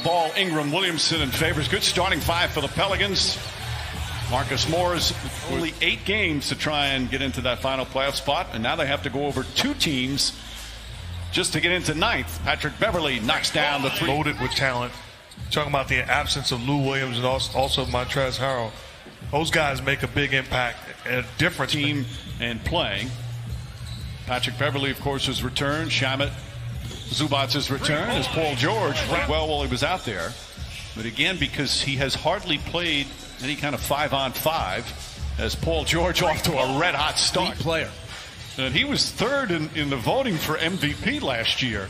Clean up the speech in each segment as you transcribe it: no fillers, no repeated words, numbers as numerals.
Ball, Ingram, Williamson, and Favors. Good starting five for the Pelicans. Marcus Moore's only 8 games to try and get into that final playoff spot, and now they have to go over 2 teams just to get into 9th. Patrick Beverley knocks down the 3. Loaded with talent. Talking about the absence of Lou Williams and also Montrezl Harrell. Those guys make a big impact and a difference. Team and playing. Patrick Beverley, of course, has returned. Shamet Zubac's return as Paul George played well while he was out there. But again, because he has hardly played any kind of 5-on-5, as Paul George off to a red-hot start. Player. And he was 3rd in the voting for MVP last year.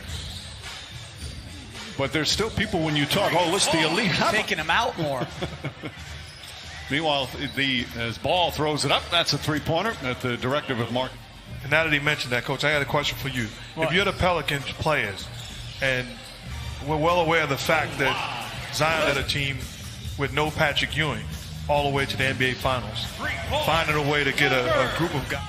But there's still people when you talk, oh, listen, the elite. Taking him out more. Meanwhile, as Ball throws it up, that's a 3-pointer at the directive of Mark. And now that he mentioned that, Coach, I got a question for you. What? If you're the Pelicans players, and we're well aware of the fact that Zion led a team with no Patrick Ewing all the way to the NBA Finals, finding a way to get a group of guys.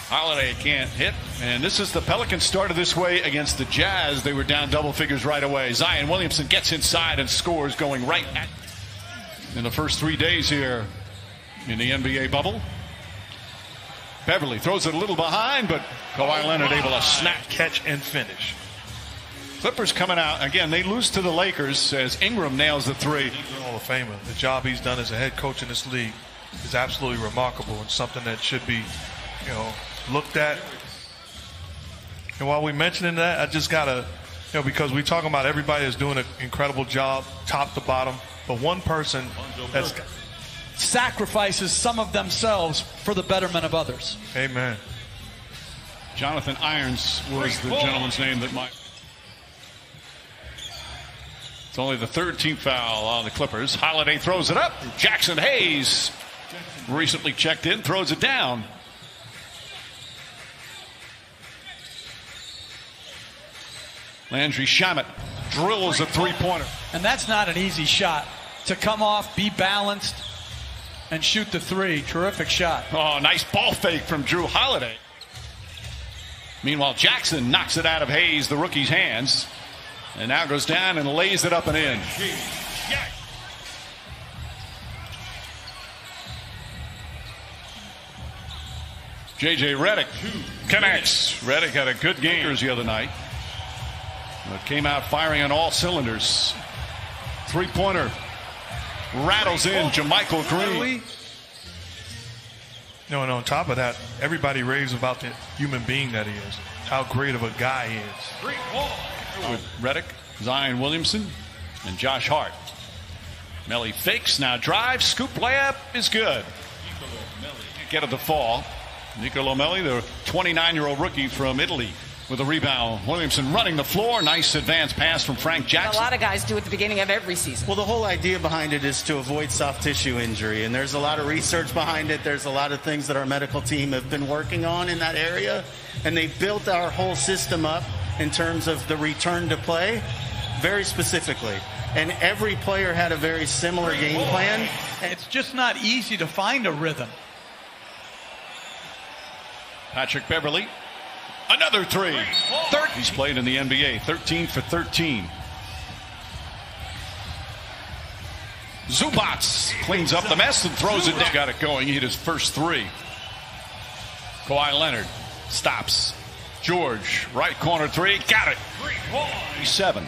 Holiday can't hit, and this is the Pelicans started this way against the Jazz. They were down double figures right away. Zion Williamson gets inside and scores, going right at in the first 3 days here in the NBA bubble. Beverley throws it a little behind, but Kawhi Leonard able to snap, catch, and finish. Clippers coming out. Again, they lose to the Lakers as Ingram nails the 3. Hall of Famer. The job he's done as a head coach in this league is absolutely remarkable and something that should be, looked at. And while we're mentioning that, I just got to, because we're talking about everybody is doing an incredible job, top to bottom, but one person that's sacrifices some of themselves for the betterment of others. Amen. Jonathan Irons was the gentleman's name that might. It's only the 13th foul on the Clippers. Holiday throws it up. Jackson Hayes, recently checked in, throws it down. Landry Shamet drills a 3-pointer. And that's not an easy shot. To come off, be balanced, and shoot the 3. Terrific shot. Oh, nice ball fake from Drew Holiday. Meanwhile, Jackson knocks it out of Hayes, the rookie's hands, and now goes down and lays it up and in. J.J. Redick connects. Redick had a good game the other night. But came out firing on all cylinders. 3-pointer. Rattles in JaMychal Green. And on top of that, everybody raves about the human being that he is. How great of a guy he is. With Redick, Zion Williamson, and Josh Hart. Melly fakes, now drives, scoop layup is good. Get at the fall. Nicolò Melli, the 29-year-old rookie from Italy, with a rebound. Williamson running the floor. Nice advanced pass from Frank Jackson. A lot of guys do at the beginning of every season. Well, the whole idea behind it is to avoid soft tissue injury, and there's a lot of research behind it. There's a lot of things that our medical team have been working on in that area, and they built our whole system up in terms of the return to play very specifically. And every player had a very similar game plan. It's just not easy to find a rhythm. Patrick Beverley. Another 3. He's played in the NBA. 13 for 13. Zubac cleans up the mess and throws it down. Got it going. He hit his first 3. Kawhi Leonard stops. George, right corner 3. Got it. 7.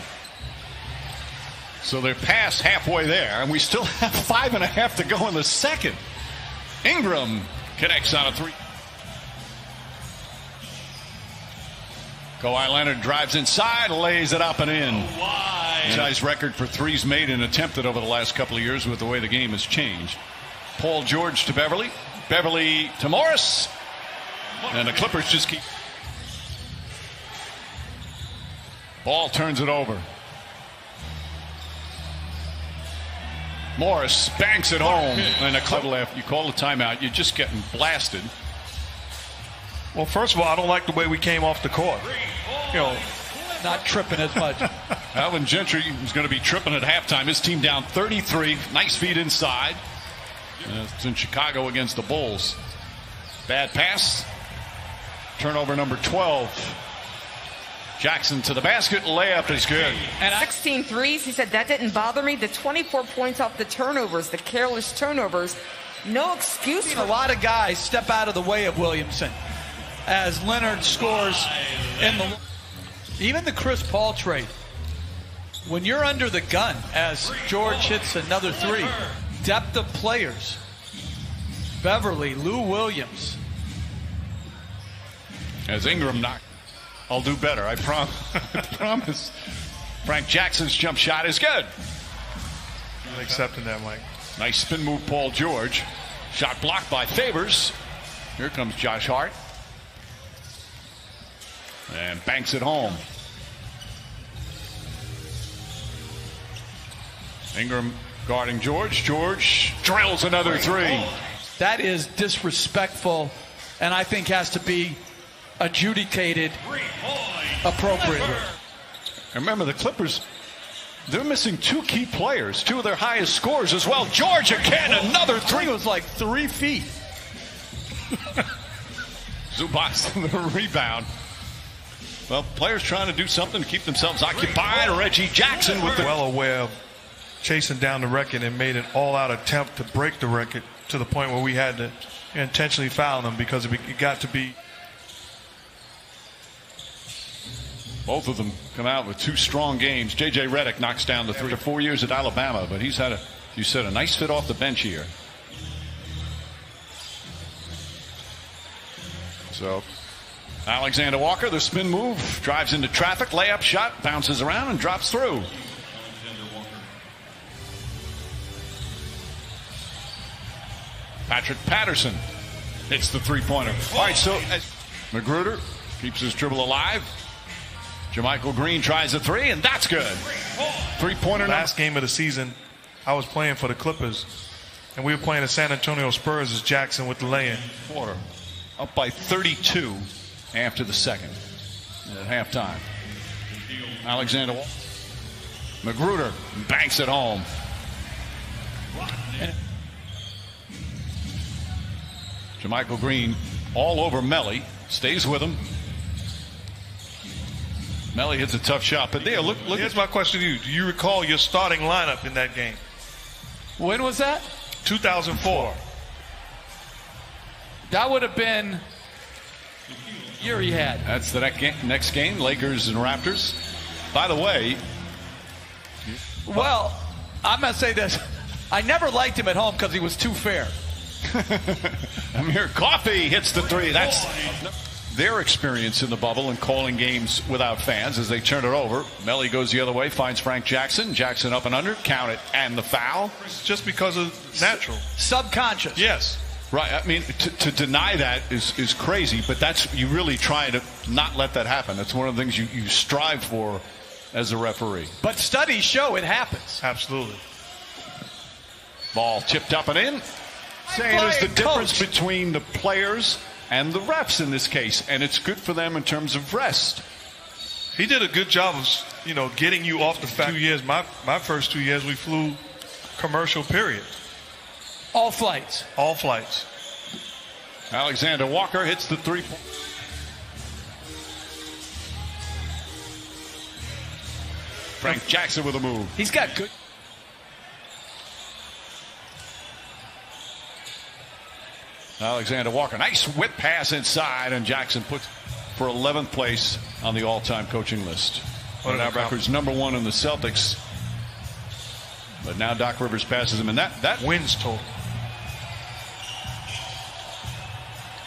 So they're past halfway there, and we still have 5.5 to go in the second. Ingram connects on a 3. Kawhi Leonard drives inside, lays it up and in. Nice record for 3s made and attempted over the last couple of years with the way the game has changed. Paul George to Beverley. Beverley to Morris. And the Clippers just keep. Ball turns it over. Morris banks it home. And the Clipper left. You call the timeout. You're just getting blasted. Well, first of all, I don't like the way we came off the court. Not tripping as much. Alvin Gentry is going to be tripping at halftime. His team down 33. Nice feed inside. It's in Chicago against the Bulls. Bad pass. Turnover number 12. Jackson to the basket, layup is good. And 16 threes. He said that didn't bother me. The 24 points off the turnovers, the careless turnovers. No excuse. A lot of guys step out of the way of Williamson as Leonard scores in the. Even the Chris Paul trade. When you're under the gun, as George hits another three, depth of players. Beverly, Lou Williams. As Ingram knocked. I'll do better, I promise. Frank Jackson's jump shot is good. I'm accepting that, Mike. Nice spin move, Paul George. Shot blocked by Favors. Here comes Josh Hart. And banks it home. Ingram guarding George. George drills another three. That is disrespectful, and I think has to be adjudicated appropriately. And remember, the Clippers, they're missing two key players, two of their highest scorers as well. George again, another three. It was like 3 feet. Zubac on the rebound. Well, players trying to do something to keep themselves occupied. Reggie Jackson with the... Well aware of chasing down the record and made an all-out attempt to break the record to the point where we had to intentionally foul them because it got to be... Both of them come out with 2 strong games. J.J. Redick knocks down the 3 or 4 years at Alabama, but he's had, you said, a nice fit off the bench here. So, Alexander Walker, the spin move, drives into traffic, layup shot, bounces around and drops through. Patrick Patterson hits the three-pointer. All right, so Magruder keeps his dribble alive. Jermichael Green tries a three, and that's good. Three-pointer. Last game of the season, I was playing for the Clippers, and we were playing the San Antonio Spurs as Jackson with the lay-in. Quarter. Up by 32 after the second at halftime. Alexander Magruder banks it home. Jermichael Green all over Melly, stays with him. Melly hits a tough shot, but there, look. Here's my question to you. Do you recall your starting lineup in that game? When was that? 2004. That would have been the year he had. That's the next game, Lakers and Raptors. By the way. Well, I'm going to say this. I never liked him at home because he was too fair. Amir Coffey hits the three. That's their experience in the bubble and calling games without fans as they turn it over. Melly goes the other way, finds Frank Jackson. Jackson up and under, count it, and the foul. Just because of natural. Subconscious. Yes. Right. I mean, to deny that is crazy, but that's, you really try to not let that happen. That's one of the things you strive for as a referee. But studies show it happens. Absolutely. Ball tipped up and in. Saying is the difference between the players and the refs in this case, and it's good for them in terms of rest. He did a good job of, getting you off the 2 years. My first 2 years, we flew commercial period. All flights. All flights. Alexander Walker hits the three. Frank Jackson with a move. He's got good. Alexander Walker, nice whip pass inside, and Jackson puts for 11th place on the all-time coaching list. But now records #1 in the Celtics. But now Doc Rivers passes him, and that wins total.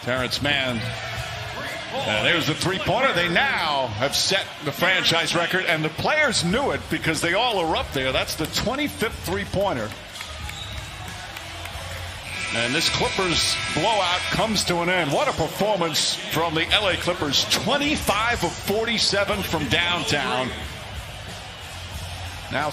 Terrence Mann. There's the three-pointer. They now have set the franchise record, and the players knew it because they all are up there. That's the 25th three-pointer. And this Clippers blowout comes to an end. What a performance from the LA Clippers. 25 of 47 from downtown. Now